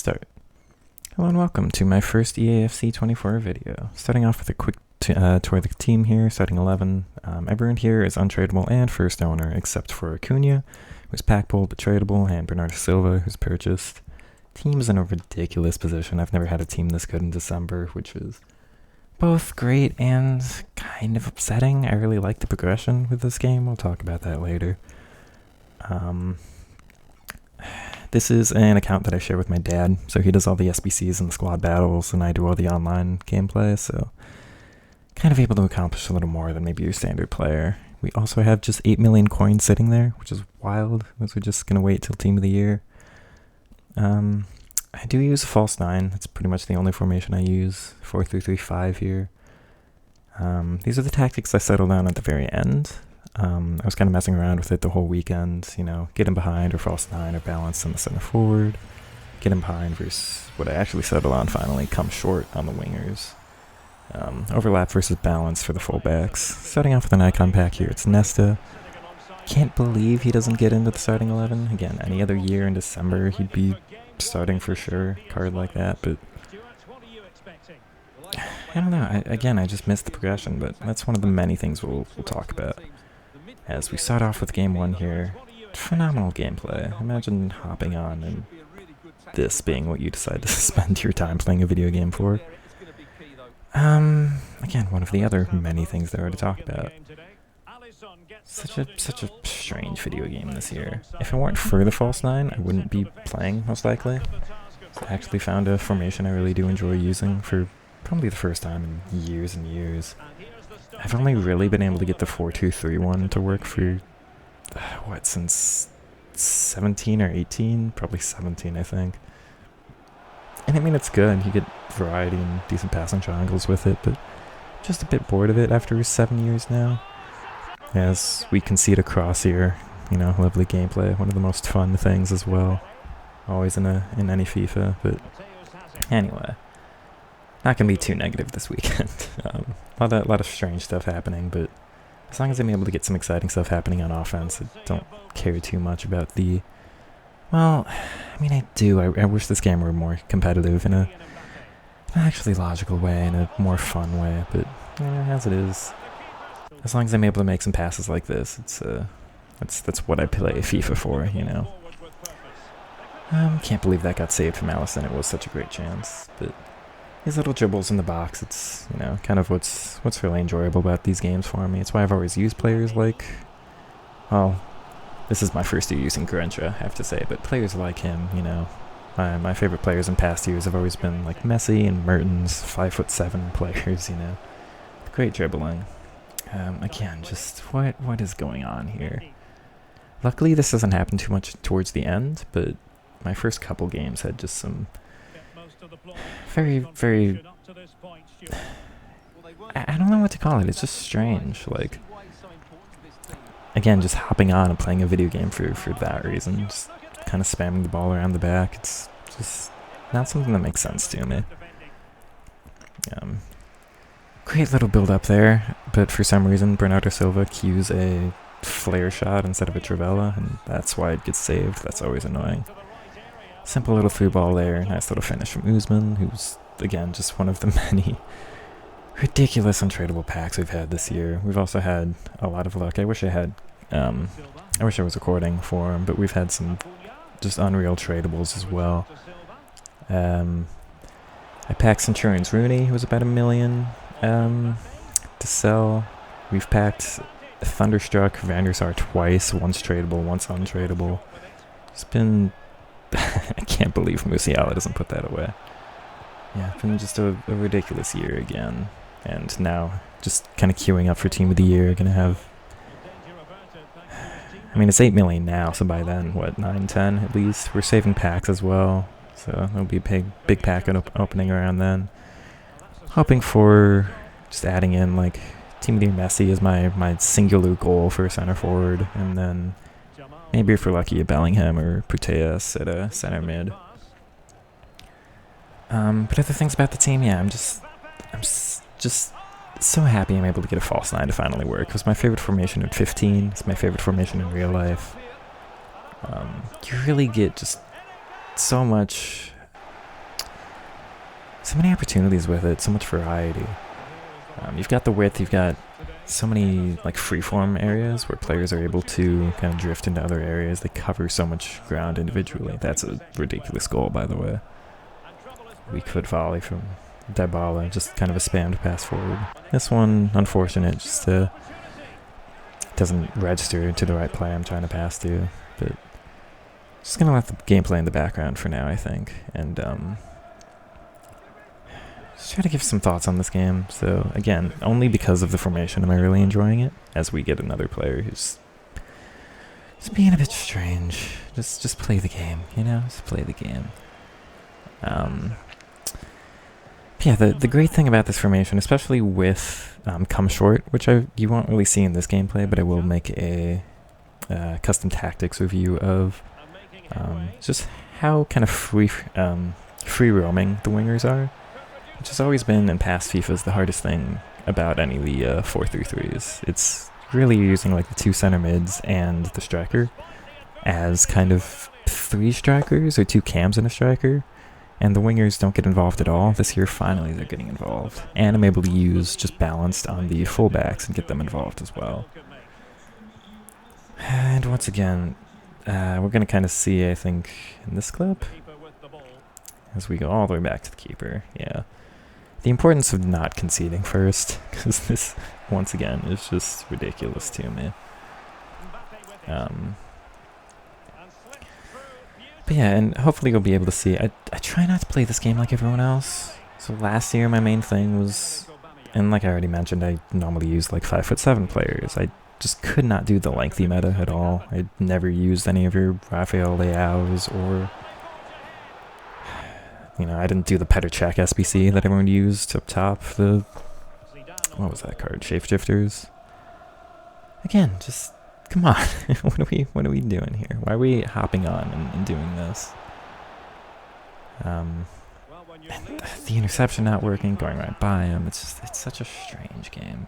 start. Hello and welcome to my first EAFC 24 video. Starting off with a quick tour of the team here, starting 11. Everyone here is untradeable and first owner, except for Acuna, who's pack pulled but tradable, and Bernardo Silva, who's purchased. Team's in a ridiculous position. I've never had a team this good in December, which is both great and kind of upsetting. I really like the progression with this game. We'll talk about that later. This is an account that I share with my dad, so he does all the SBCs and the squad battles, and I do all the online gameplay, so kind of able to accomplish a little more than maybe your standard player. We also have just 8 million coins sitting there, which is wild, as we're just going to wait till Team of the Year. I do use a false 9, that's pretty much the only formation I use, 4-3-3-5 here. These are the tactics I settled on at the very end. I was kind of messing around with it the whole weekend, you know, get him behind or false 9 or balance in the center forward, get him behind versus what I actually settled on finally, come short on the wingers. Overlap versus balance for the fullbacks. Starting off with an icon pack here, it's Nesta. Can't believe he doesn't get into the starting 11. Again, any other year in December he'd be starting for sure, card like that, but I don't know, I just missed the progression, but that's one of the many things we'll talk about. As we start off with game 1 here, phenomenal gameplay. Imagine hopping on and this being what you decide to spend your time playing a video game for. Again, one of the other many things there are to talk about. Such a strange video game this year. If it weren't for the false 9, I wouldn't be playing, most likely. I actually found a formation I really do enjoy using for probably the first time in years and years. I've only really been able to get the 4-2-3-1 to work for, since 17 or 18? Probably 17, I think. And I mean, it's good. You get variety and decent passing triangles with it, but just a bit bored of it after 7 years now. As we concede a cross here, you know, lovely gameplay. One of the most fun things as well. Always in any FIFA, but anyway. Not going to be too negative this weekend. A lot of strange stuff happening, but as long as I'm able to get some exciting stuff happening on offense, I don't care too much about the... Well, I mean, I do. I wish this game were more competitive in a actually logical way, in a more fun way, but as it is, as long as I'm able to make some passes like this, that's what I play FIFA for, you know. Can't believe that got saved from Allison. It was such a great chance, but these little dribbles in the box, it's, you know, kind of what's really enjoyable about these games for me. It's why I've always used players like, well, this is my first year using Grencha, I have to say, but players like him, you know. My favorite players in past years have always been like Messi and Mertens, 5'7" players, you know. Great dribbling. Again, just what is going on here? Luckily, this doesn't happen too much towards the end, but my first couple games had just some very, I don't know what to call it. It's just strange. Like, again, just hopping on and playing a video game for that reason. Just kind of spamming the ball around the back. It's just not something that makes sense to me. Great little build up there, but for some reason Bernardo Silva cues a flare shot instead of a Trivela, and that's why it gets saved. That's always annoying. Simple little through ball there. Nice little finish from Usman, who's, again, just one of the many ridiculous untradeable packs we've had this year. We've also had a lot of luck. I wish I was recording for him, but we've had some just unreal tradables as well. I packed Centurion's Rooney, who was about 1 million to sell. We've packed Thunderstruck Van der Sar twice, once tradable, once untradeable. It's been... I can't believe Musiala doesn't put that away. Yeah, it's been just a ridiculous year again. And now, just kind of queuing up for Team of the Year. Gonna have... I mean, it's 8 million now, so by then, what, 9, 10 at least? We're saving packs as well, so there'll be a big pack opening around then. Hoping for just adding in, like, Team of the Year Messi is my singular goal for center forward, and then maybe if we're lucky, a Bellingham or Putellas at a center mid. But other things about the team, yeah, I'm just so happy I'm able to get a false 9 to finally work. It was my favorite formation at 15. It's my favorite formation in real life. You really get just so much so many opportunities with it, so much variety. You've got the width, you've got so many like freeform areas where players are able to kind of drift into other areas. They cover so much ground individually. That's a ridiculous goal, by the way. Weak foot volley from Dybala, just kind of a spammed pass forward. This one, unfortunate, just doesn't register to the right play I'm trying to pass to. But just gonna let the game play in the background for now, I think, and just try to give some thoughts on this game. So again, only because of the formation am I really enjoying it, as we get another player who's just being a bit strange. Just play the game, you know? Just play the game. Yeah, the great thing about this formation, especially with come short, which you won't really see in this gameplay, but I will make a custom tactics review of just how kind of free roaming the wingers are, which has always been in past FIFAs the hardest thing about any of the 4-3-3s. It's really using like the two center mids and the striker as kind of three strikers or two cams and a striker, and the wingers don't get involved at all. This year finally they're getting involved, and I'm able to use just balanced on the fullbacks and get them involved as well. And once again, we're going to kind of see, I think, in this clip, as we go all the way back to the keeper, yeah, the importance of not conceding first, because this, once again, is just ridiculous to me. But yeah, and hopefully you'll be able to see, I try not to play this game like everyone else. So last year my main thing was, and like I already mentioned, I normally use like 5'7" players. I just could not do the lengthy meta at all. I never used any of your Rafael Leaos, or, you know, I didn't do the Petr Cech SBC that everyone used up top. The, what was that card? Shapeshifters. Again, just come on. what are we doing here? Why are we hopping on and doing this? And the interception not working, going right by him. It's such a strange game.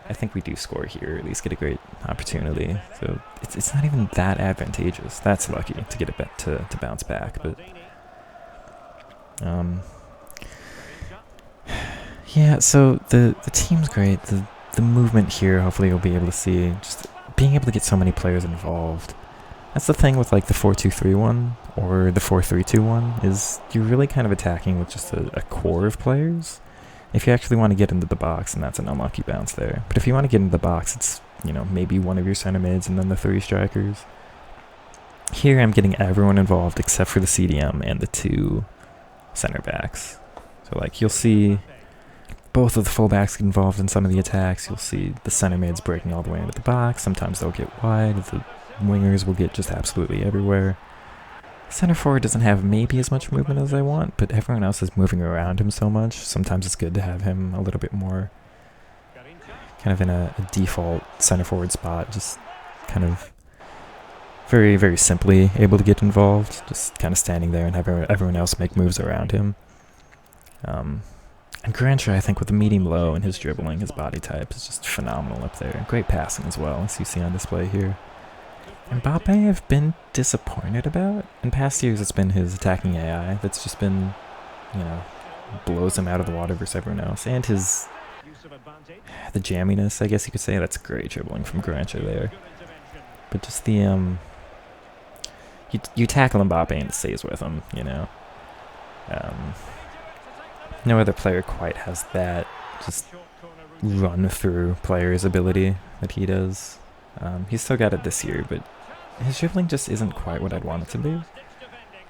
I think we do score here, at least get a great opportunity. So it's not even that advantageous. That's lucky to get it back to bounce back, but yeah. So the team's great. The movement here, hopefully you'll be able to see, just being able to get so many players involved. That's the thing with like the 4-2-3-1 or the 4-3-2-1, is you're really kind of attacking with just a core of players. If you actually want to get into the box, and that's an unlucky bounce there. But if you want to get into the box, it's, you know, maybe one of your center mids and then the three strikers. Here I'm getting everyone involved except for the CDM and the two center backs. So like you'll see both of the fullbacks get involved in some of the attacks. You'll see the center mids breaking all the way into the box. Sometimes they'll get wide. The wingers will get just absolutely everywhere. Center forward doesn't have maybe as much movement as I want, but everyone else is moving around him so much. Sometimes it's good to have him a little bit more kind of in a default center forward spot, just kind of very, very simply able to get involved, just kind of standing there and have everyone else make moves around him. And Grancher, I think, with the medium low and his dribbling, his body type is just phenomenal up there. Great passing as well, as you see on display here. Mbappe I've been disappointed about. In past years it's been his attacking AI that's just been, you know, blows him out of the water versus everyone else. And his, the jamminess, I guess you could say. That's great dribbling from Grancher there. But just the, you tackle Mbappe and it stays with him, you know. No other player quite has that just run through player's ability that he does. He's still got it this year, but his dribbling just isn't quite what I'd want it to be.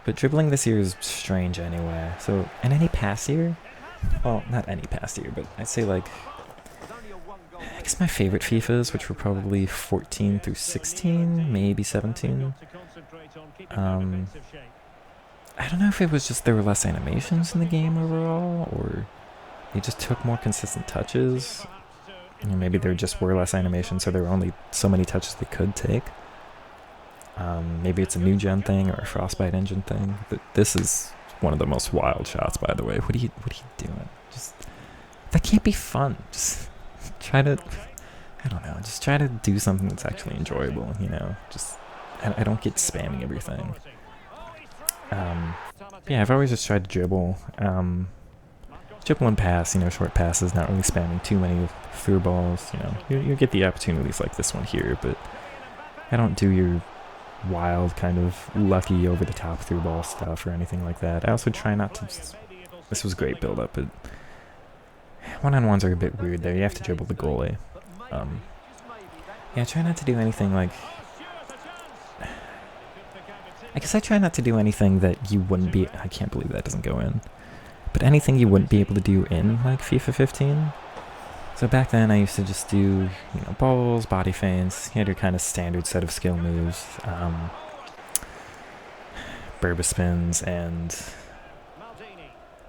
But dribbling this year is strange anyway. So in any past year, well, not any past year, but I'd say like, I guess my favorite FIFAs, which were probably 14 through 16, maybe 17. I don't know if it was just there were less animations in the game overall, or they just took more consistent touches. You know, maybe there just were less animations, so there were only so many touches they could take. Maybe it's a new gen thing or a Frostbite engine thing. But this is one of the most wild shots, by the way. What are you doing? Just, that can't be fun. Just try to, I don't know, just try to do something that's actually enjoyable, you know. Just, I don't get spamming everything. Yeah, I've always just tried to dribble. dribble and pass, you know, short passes, not really spamming too many through balls. You know, you get the opportunities like this one here, but I don't do your wild kind of lucky over the top through ball stuff or anything like that. I also try not to. This was great build up, but one-on-ones are a bit weird there. You have to dribble the goalie. Yeah, I try not to do anything like. I guess I try not to do anything that you wouldn't be. I can't believe that doesn't go in. But anything you wouldn't be able to do in like FIFA 15. So back then I used to just do, you know, balls, body feints. You had your kind of standard set of skill moves, Burba spins, and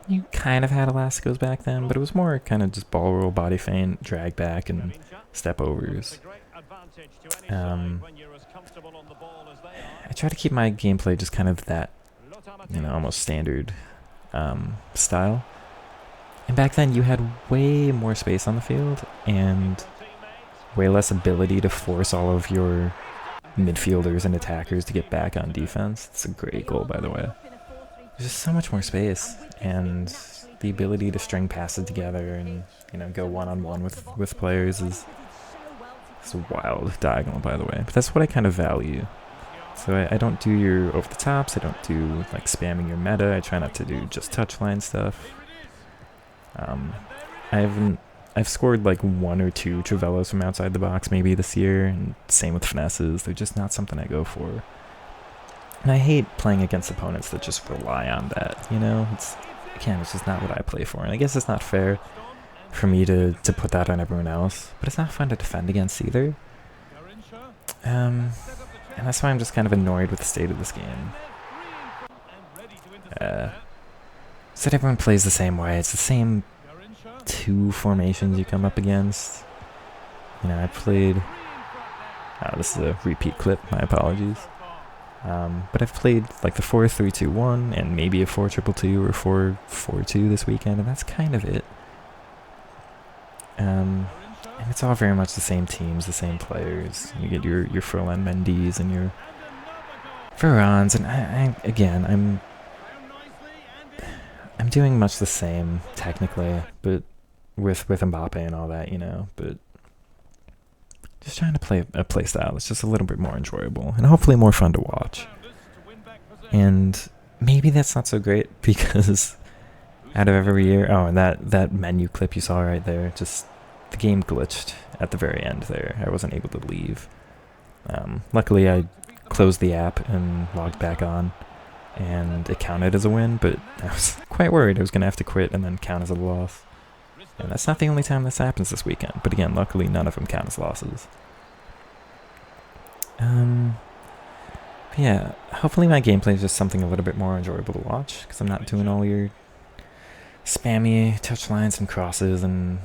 you kind of had elasticos back then, but it was more kind of just ball roll, body feint, drag back, and step overs. I try to keep my gameplay just kind of that, you know, almost standard style. And back then you had way more space on the field and way less ability to force all of your midfielders and attackers to get back on defense. It's a great goal, by the way. There's just so much more space and the ability to string passes together and, you know, go one-on-one with players is a wild diagonal, by the way. But that's what I kind of value. So I don't do your over-the-tops, I don't do like spamming your meta, I try not to do just touchline stuff. I've scored like 1 or 2 Travellos from outside the box maybe this year, and same with finesses. They're just not something I go for. And I hate playing against opponents that just rely on that, you know? It's just not what I play for. And I guess it's not fair for me to put that on everyone else, but it's not fun to defend against either. And that's why I'm just kind of annoyed with the state of this game. So that everyone plays the same way. It's the same 2 formations you come up against. You know, I played... Oh, this is a repeat clip, my apologies. But I've played like the 4-3-2-1 and maybe a 4-2-2 or 4-4-2 this weekend, and that's kind of it. And it's all very much the same teams, the same players. You get your Furlan Mendy's and your Varans, and I'm doing much the same technically, but with Mbappe and all that, you know. But just trying to play a play style that's just a little bit more enjoyable and hopefully more fun to watch. And maybe that's not so great because out of every year, oh, and that menu clip you saw right there, just the game glitched at the very end there. I wasn't able to leave. Luckily, I closed the app and logged back on, and it counted as a win, but I was quite worried I was going to have to quit and then count as a loss. And that's not the only time this happens this weekend, but again, luckily none of them count as losses. Yeah, hopefully my gameplay is just something a little bit more enjoyable to watch, because I'm not doing all your spammy touchlines and crosses and,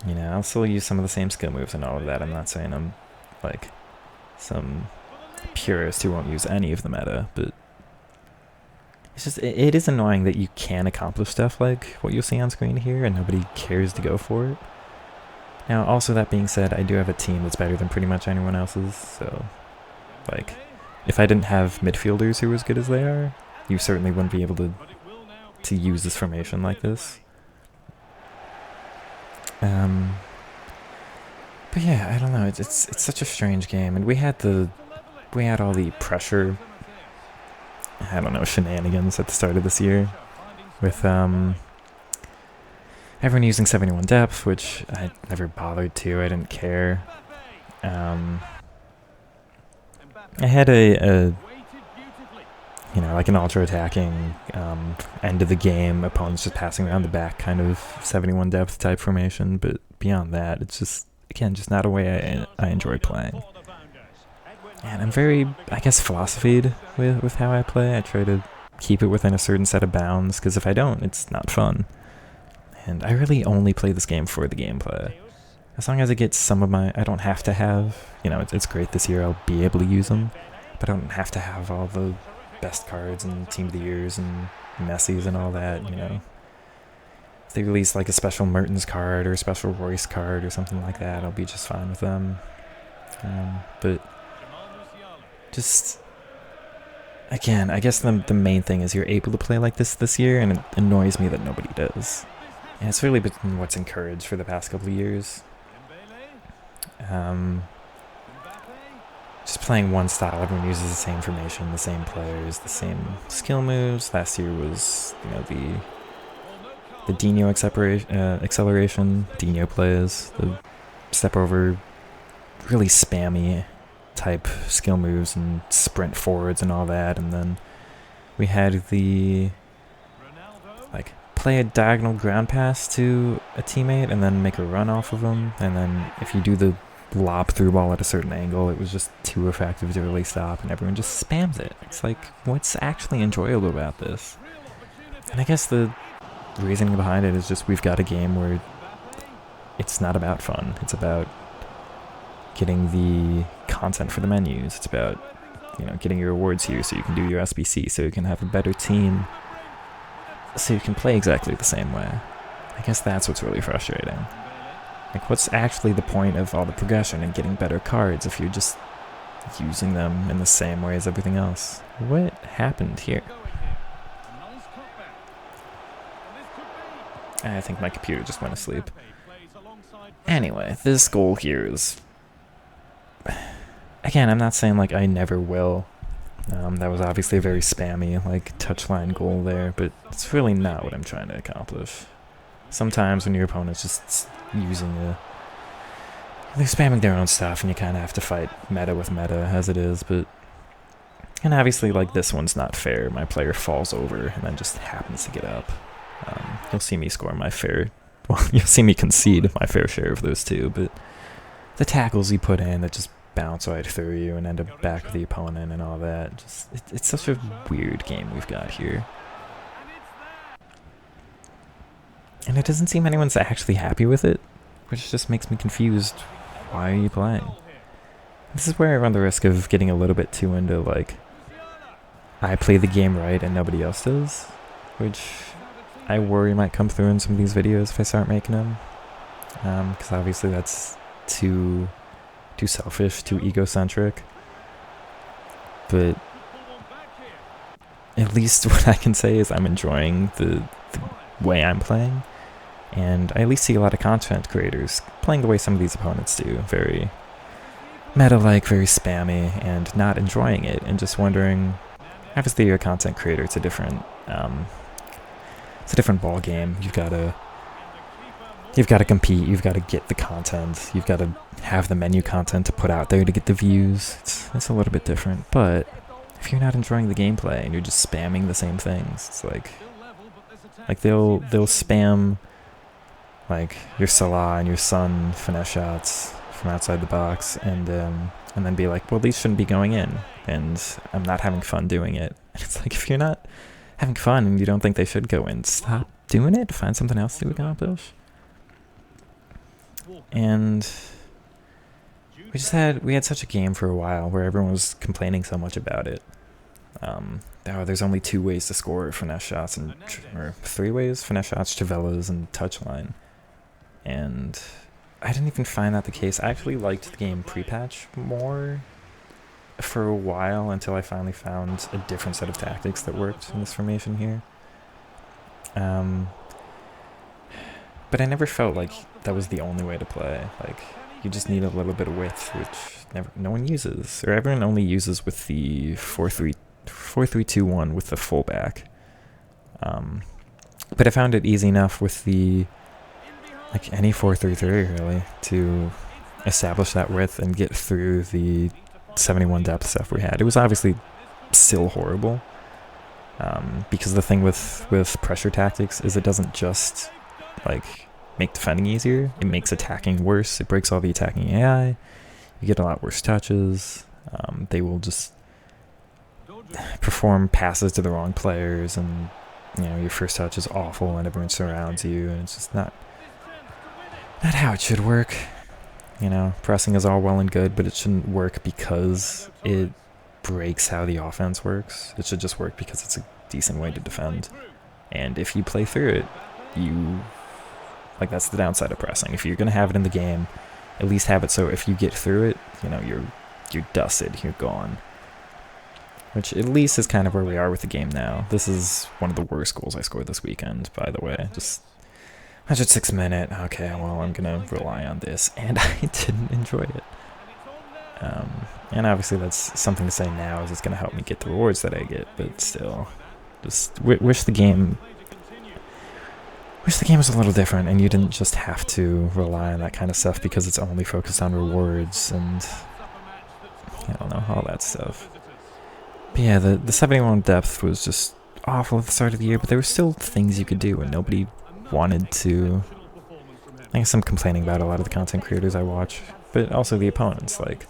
you know, I'll still use some of the same skill moves and all of that. I'm not saying I'm, like, some purist who won't use any of the meta, but it's just, it is annoying that you can accomplish stuff like what you'll see on screen here and nobody cares to go for it. Now, also that being said, I do have a team that's better than pretty much anyone else's, so, like, if I didn't have midfielders who were as good as they are, you certainly wouldn't be able to use this formation like this. But yeah, I don't know, it's such a strange game, and we had all the pressure, I don't know, shenanigans at the start of this year with everyone using 71 depth, which I never bothered to. I didn't care. I had a you know, like an ultra attacking end of the game, opponents just passing around the back kind of 71 depth type formation, but beyond that, it's just, again, just not a way I enjoy playing. And I'm very, I guess, philosophied with how I play. I try to keep it within a certain set of bounds, because if I don't, it's not fun. And I really only play this game for the gameplay. As long as it gets some of my, I don't have to have, you know, it's great this year, I'll be able to use them, but I don't have to have all the best cards and Team of the Years and Messi's and all that, you know. If they release like a special Mertens card or a special Royce card or something like that, I'll be just fine with them. But just, again, I guess the main thing is you're able to play like this year, and it annoys me that nobody does. And it's really been what's encouraged for the past couple of years. Just playing one style, everyone uses the same formation, the same players, the same skill moves. Last year was, the Dino acceleration, Dino plays, the step over, really spammy type skill moves and sprint forwards and all that. And then we had the, play a diagonal ground pass to a teammate and then make a run off of them. And then if you do the lob through ball at a certain angle, it was just too effective to really stop, and everyone just spams it. It's like, what's actually enjoyable about this? And I guess the reasoning behind it is just we've got a game where it's not about fun. It's about getting the content for the menus. It's about, getting your awards here so you can do your SBC, so you can have a better team, so you can play exactly the same way. I guess that's what's really frustrating. Like, what's actually the point of all the progression and getting better cards if you're just using them in the same way as everything else? What happened here? I think my computer just went asleep. Anyway, this goal here is... Again, I'm not saying, I never will. That was obviously a very spammy, touchline goal there, but it's really not what I'm trying to accomplish. Sometimes when your opponent's just using they're spamming their own stuff, and you kind of have to fight meta with meta as it is, but... And obviously, this one's not fair. My player falls over and then just happens to get up. You'll see me score my fair... Well, you'll see me concede my fair share of those too, but... The tackles you put in that just bounce right through you and end up back with the opponent and all that. Just it's such a weird game we've got here. And it doesn't seem anyone's actually happy with it, which just makes me confused. Why are you playing? This is where I run the risk of getting a little bit too into, I play the game right and nobody else does, which I worry might come through in some of these videos if I start making them. Because obviously that's too selfish, too egocentric. But at least what I can say is I'm enjoying the way I'm playing. And I at least see a lot of content creators playing the way some of these opponents do. Very meta-like, very spammy, and not enjoying it. And just wondering, obviously you're a content creator, it's a different ball game. You've got to compete, you've got to get the content, you've got to have the menu content to put out there to get the views. It's a little bit different, but if you're not enjoying the gameplay and you're just spamming the same things, it's like they'll spam your Salah and your Son finesse shots from outside the box, and then be like, well, these shouldn't be going in, and I'm not having fun doing it. And it's like, if you're not having fun and you don't think they should go in, stop doing it, find something else to accomplish. And we had such a game for a while where everyone was complaining so much about it. There's only 2 ways to score finesse shots, or 3 ways: finesse shots, Chavelas, and touchline. And I didn't even find that the case. I actually liked the game pre-patch more for a while until I finally found a different set of tactics that worked in this formation here. But I never felt like that was the only way to play. You just need a little bit of width, which no one uses, or everyone only uses with the 4-3-2-1 with the fullback. But I found it easy enough with the any 4-3-3 really to establish that width and get through the 71 depth stuff we had. It was obviously still horrible, because the thing with pressure tactics is it doesn't just make defending easier, it makes attacking worse. It breaks all the attacking AI. You get a lot worse touches. They will just perform passes to the wrong players, and your first touch is awful and everyone surrounds you, and it's just not how it should work. Pressing is all well and good, but it shouldn't work because it breaks how the offense works. It should just work because it's a decent way to defend. And if you play through it, that's the downside of pressing. If you're going to have it in the game, at least have it so if you get through it, you're dusted, you're gone. which at least is kind of where we are with the game now. This is one of the worst goals I scored this weekend, by the way. Just 106 minute. Okay, well, I'm going to rely on this, and I didn't enjoy it. And obviously that's something to say now, is it's going to help me get the rewards that I get, but still, just wish the game was a little different, and you didn't just have to rely on that kind of stuff because it's only focused on rewards and, I don't know, all that stuff. But yeah, the 71 depth was just awful at the start of the year, but there were still things you could do, and nobody wanted to. I guess I'm complaining about a lot of the content creators I watch, but also the opponents. Like,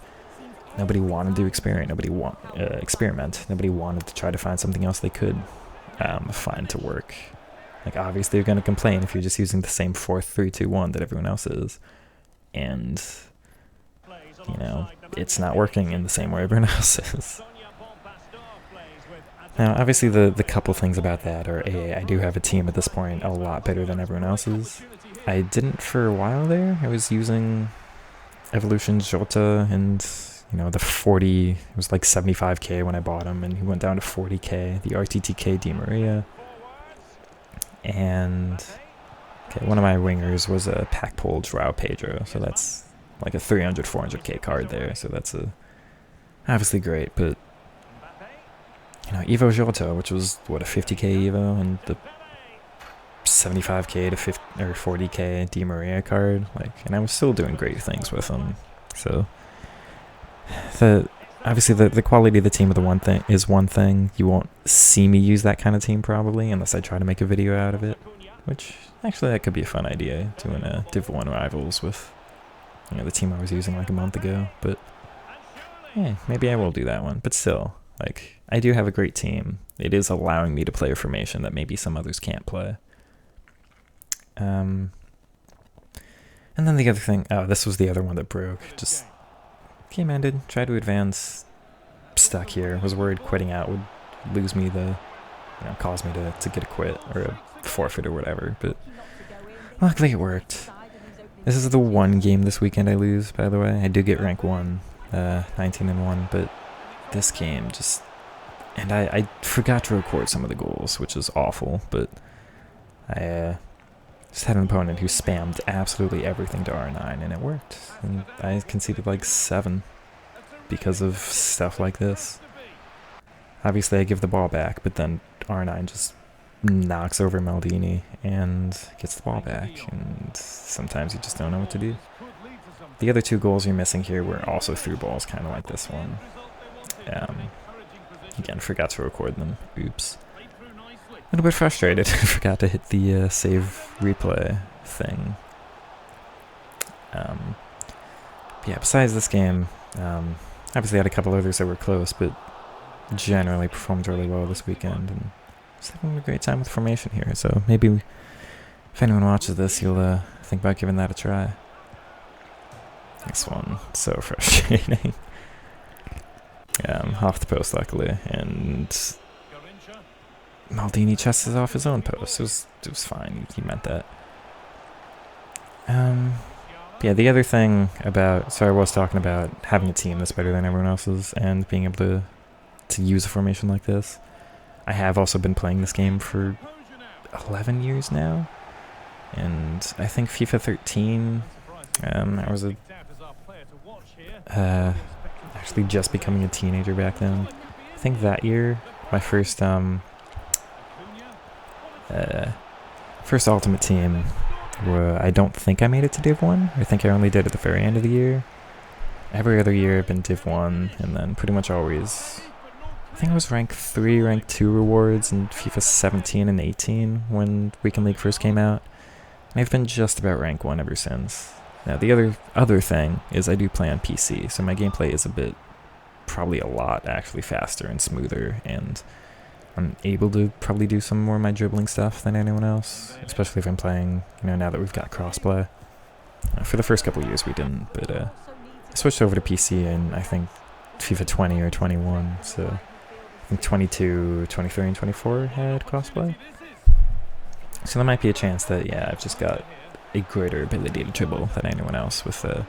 nobody wanted to experiment. Nobody wanted to try to find something else they could find to work. Like, obviously, you're going to complain if you're just using the same 4-3-2-1 that everyone else is, and you know it's not working in the same way everyone else is. Now, obviously, the couple things about that are, I do have a team at this point a lot better than everyone else's. I didn't for a while there. I was using Evolution Jota and, you know, the 40, it was like 75k when I bought him, and he went down to 40k, the RTTK Di Maria. And, okay, one of my wingers was a pack pull Joao Pedro, so that's like a 300, 400k card there, so that's obviously great, but you know, Evo Jota, which was, what, a 50k Evo, and the 75k to 50 or 40k Di Maria card, like, and I was still doing great things with them. So, obviously the quality of the team is one thing. You won't see me use that kind of team probably, unless I try to make a video out of it, which, actually, that could be a fun idea, doing a Div 1 Rivals with, you know, the team I was using like a month ago, but, yeah, maybe I will do that one, but still. Like, I do have a great team. It is allowing me to play a formation that maybe some others can't play. And then the other thing, this was the other one that broke. Just game ended, tried to advance, stuck here. Was worried quitting out would lose me cause me to get a quit or a forfeit or whatever. But luckily it worked. This is the one game this weekend I lose, by the way. I do get rank 1, 19-1, but this game just, and I forgot to record some of the goals, which is awful, but I just had an opponent who spammed absolutely everything to R9, and it worked, and I conceded like 7 because of stuff like this. Obviously I give the ball back, but then R9 just knocks over Maldini and gets the ball back, and sometimes you just don't know what to do. The other 2 goals you're missing here were also through balls, kind of like this one. Again, forgot to record them. Oops. A little bit frustrated. Forgot to hit the save replay thing. Yeah, besides this game, obviously I had a couple others that were close, but generally performed really well this weekend, and just having a great time with formation here. So maybe if anyone watches this, you'll think about giving that a try. This one, so frustrating. Off the post, luckily, and Maldini chests off his own post. It was fine. He meant that. Yeah, the other thing about, so I was talking about having a team that's better than everyone else's and being able to use a formation like this. I have also been playing this game for 11 years now, and I think FIFA 13. I was actually just becoming a teenager back then. I think that year, my first Ultimate Team, I don't think I made it to Div 1. I think I only did at the very end of the year. Every other year I've been Div 1, and then pretty much always, I think it was rank 3, rank 2 rewards in FIFA 17 and 18 when Weekend League first came out. And I've been just about rank 1 ever since. Now, the other thing is I do play on PC, so my gameplay is probably a lot actually faster and smoother, and I'm able to probably do some more of my dribbling stuff than anyone else, especially if I'm playing, now that we've got crossplay. For the first couple of years we didn't, but I switched over to PC in, I think, FIFA 20 or 21, so I think 22, 23, and 24 had crossplay. So there might be a chance that, yeah, I've just got a greater ability to dribble than anyone else with a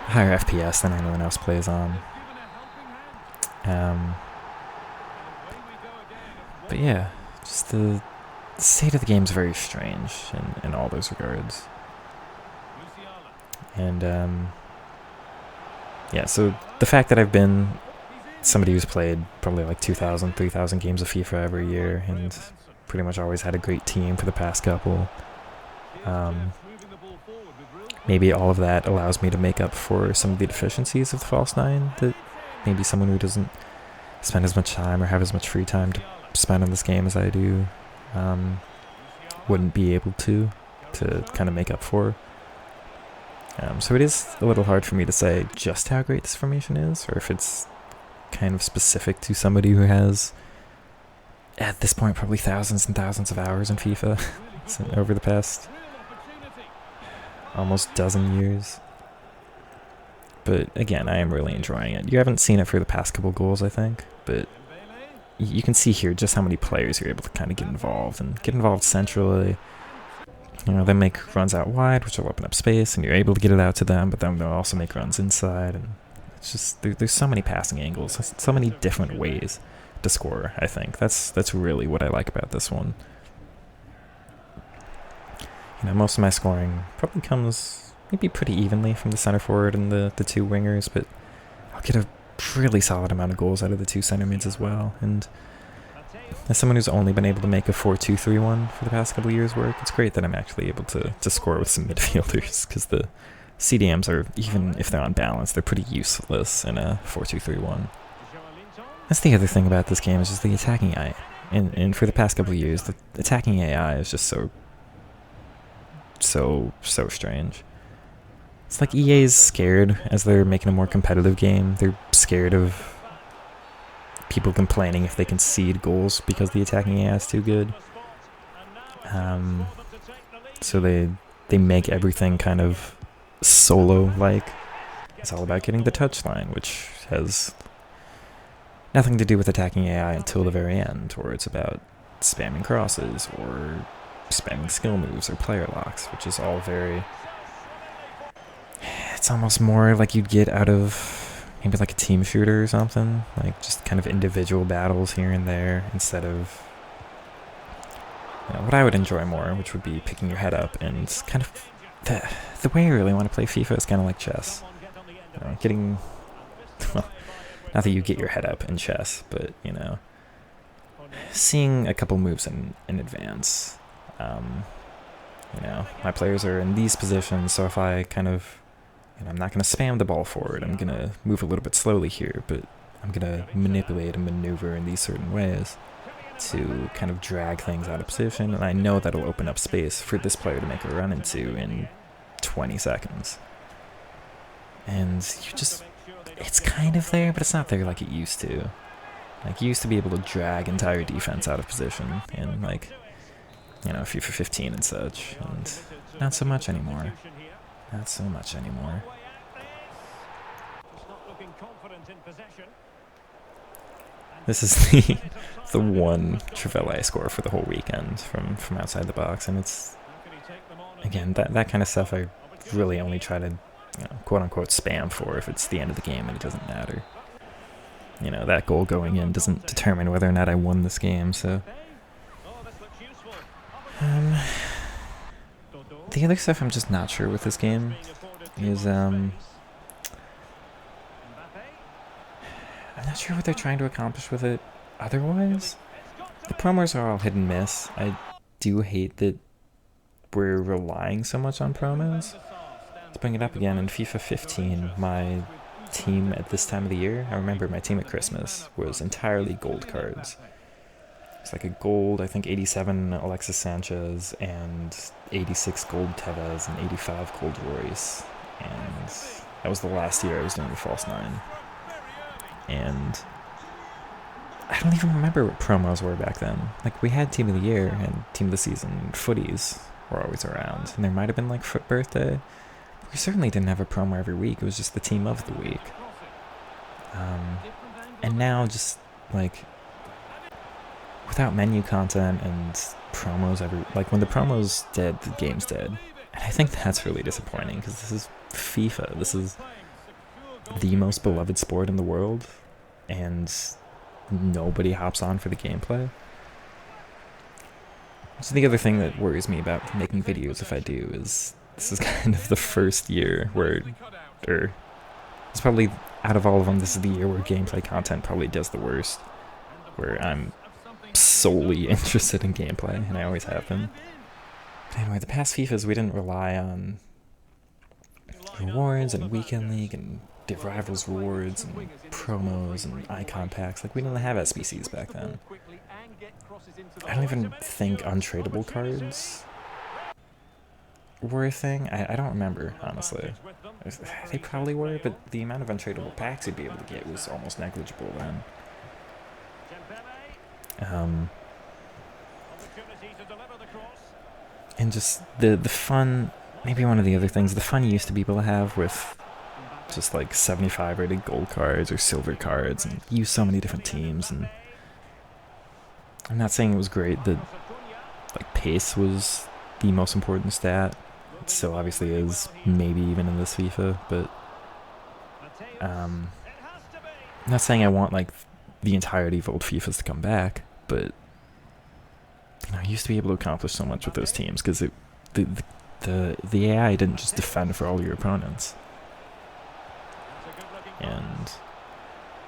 higher FPS than anyone else plays on. But yeah, just the state of the game is very strange in all those regards. And yeah, so the fact that I've been somebody who's played probably like 2,000, 3,000 games of FIFA every year and pretty much always had a great team for the past couple, maybe all of that allows me to make up for some of the deficiencies of the false nine that maybe someone who doesn't spend as much time or have as much free time to spend on this game as I do wouldn't be able to kind of make up for. So it is a little hard for me to say just how great this formation is, or if it's kind of specific to somebody who has, at this point, probably thousands and thousands of hours in FIFA over the past almost dozen years. But again, I am really enjoying it. You haven't seen it for the past couple goals, I think, but you can see here just how many players you're able to kind of get involved, and get involved centrally. You know, they make runs out wide, which will open up space, and you're able to get it out to them, but then they'll also make runs inside, and it's just, there's so many passing angles, so many different ways to score, I think. That's really what I like about this one. You know, most of my scoring probably comes maybe pretty evenly from the center forward and the two wingers, but I'll get a really solid amount of goals out of the two center mids as well, and as someone who's only been able to make a 4-2-3-1 for the past couple of years work, it's great that I'm actually able to score with some midfielders, because the CDMs are, even if they're on balance, they're pretty useless in a 4-2-3-1. That's the other thing about this game, is just the attacking AI. And for the past couple of years, the attacking AI is just so strange. It's like EA's scared as they're making a more competitive game. They're scared of people complaining if they concede goals because the attacking AI is too good. So they make everything kind of solo-like. It's all about getting the touchline, which has nothing to do with attacking AI until the very end, or it's about spamming crosses or spamming skill moves or player locks, which is all very... It's almost more like you'd get out of maybe like a team shooter or something, like just kind of individual battles here and there, instead of, you know, what I would enjoy more, which would be picking your head up, and kind of the way I really want to play FIFA is kind of like chess. You know, getting, well, not that you get your head up in chess, but, you know, seeing a couple moves in advance. You know, my players are in these positions, so if I kind of, and I'm not going to spam the ball forward, I'm going to move a little bit slowly here, but I'm going to manipulate and maneuver in these certain ways to kind of drag things out of position, and I know that'll open up space for this player to make a run into in 20 seconds. And you just, it's kind of there, but it's not there like it used to. Like, you used to be able to drag entire defense out of position in, like, you know, FIFA 15 and such, and not so much anymore. Not so much anymore. This is the one Trivela I score for the whole weekend from outside the box, and it's, again, that kind of stuff I really only try to, you know, quote unquote spam for if it's the end of the game and it doesn't matter. You know, that goal going in doesn't determine whether or not I won this game, so the other stuff I'm just not sure with this game is, I'm not sure what they're trying to accomplish with it otherwise. The promos are all hit and miss. I do hate that we're relying so much on promos. To bring it up again, in FIFA 15, my team at this time of the year, I remember my team at Christmas, was entirely gold cards. It's like a gold, I think 87 Alexis Sanchez, and 86 gold Tevez, and 85 gold Royce. And that was the last year I was doing the false nine. And I don't even remember what promos were back then. Like, we had Team of the Year and Team of the Season. Footies were always around. And there might have been, like, Foot Birthday. We certainly didn't have a promo every week. It was just the Team of the Week. And now, just, like, without menu content and promos like, when the promo's dead, the game's dead. And I think that's really disappointing, because this is FIFA. This is the most beloved sport in the world, and nobody hops on for the gameplay. So the other thing that worries me about making videos, if I do, is this is kind of the first year where, or it's probably, out of all of them, this is the year where gameplay content probably does the worst. Where I'm solely interested in gameplay, and I always have been. But anyway, the past FIFAs, we didn't rely on rewards and weekend league and Div Rivals rewards and promos and icon packs. Like, we didn't have SBCs back then. I don't even think untradeable cards were a thing. I don't remember, honestly. They probably were, but the amount of untradeable packs you'd be able to get was almost negligible then. And just the fun, maybe one of the other things, the fun you used to be able to have with just like 75 rated gold cards or silver cards and use so many different teams. And I'm not saying it was great that like pace was the most important stat. It still obviously is, maybe even in this FIFA, but I'm not saying I want like the entirety of old FIFAs to come back, but you know, I used to be able to accomplish so much with those teams because the AI didn't just defend for all your opponents. And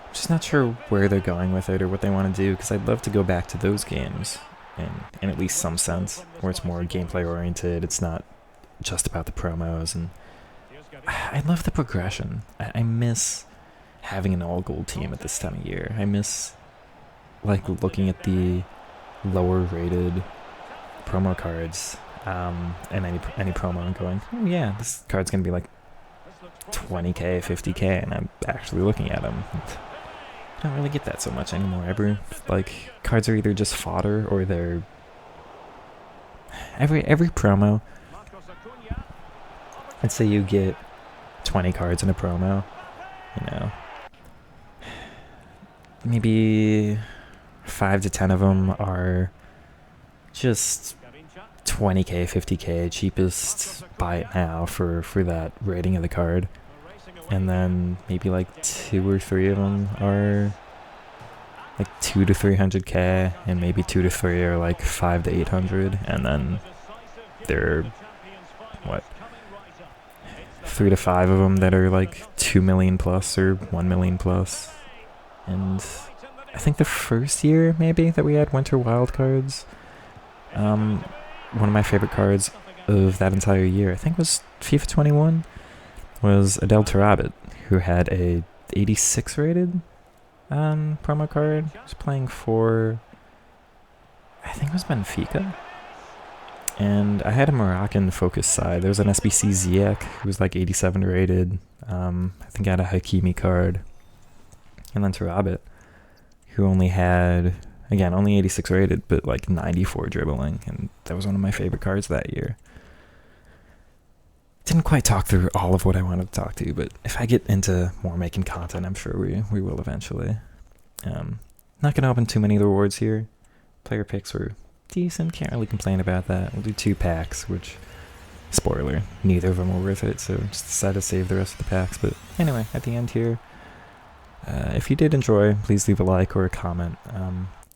I'm just not sure where they're going with it or what they want to do, because I'd love to go back to those games in at least some sense, where it's more gameplay oriented, it's not just about the promos, and I love the progression. I miss having an all-gold team at this time of year. I miss like looking at the lower rated promo cards and any promo and going, oh yeah, this card's gonna be like 20k, 50k, and I'm actually looking at them. I don't really get that so much anymore. Like, cards are either just fodder or they're every promo. Let's say you get 20 cards in a promo, you know, maybe 5 to 10 of them are just 20k, 50k, cheapest, buy it now for that rating of the card. And then maybe like 2 or 3 of them are like 200 to 300k, and maybe 2 to 3 are like 500 to 800, and then there are, what, 3 to 5 of them that are like 2 million plus or 1 million plus. And I think the first year maybe that we had winter wildcards, one of my favorite cards of that entire year, I think was FIFA 21, was Adel Tarabit, who had a 86 rated promo card. He was playing for, I think it was Benfica. And I had a Moroccan focus side. There was an SBC Ziyech who was like 87 rated. I think I had a Hakimi card. And then Tarabit, who only had, again, only 86 rated, but like 94 dribbling. And that was one of my favorite cards that year. Didn't quite talk through all of what I wanted to talk to, but if I get into more making content, I'm sure we will eventually. Not going to open too many of the rewards here. Player picks were decent, can't really complain about that. We'll do 2 packs, which, spoiler, neither of them were worth it, so just decided to save the rest of the packs. But anyway, at the end here, if you did enjoy, please leave a like or a comment.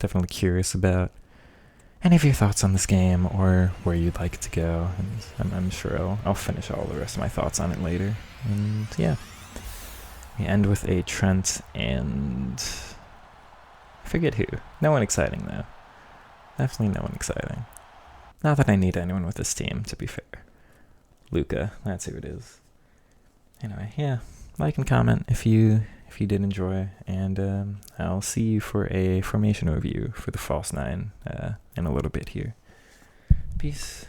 Definitely curious about any of your thoughts on this game or where you'd like it to go, and I'm sure I'll finish all the rest of my thoughts on it later. And yeah, we end with a Trent and I forget who. No one exciting though. Definitely no one exciting. Not that I need anyone with this team, to be fair. Luca, that's who it is. Anyway, yeah, like and comment if you did enjoy, and I'll see you for a formation review for the False 9 in a little bit here. Peace.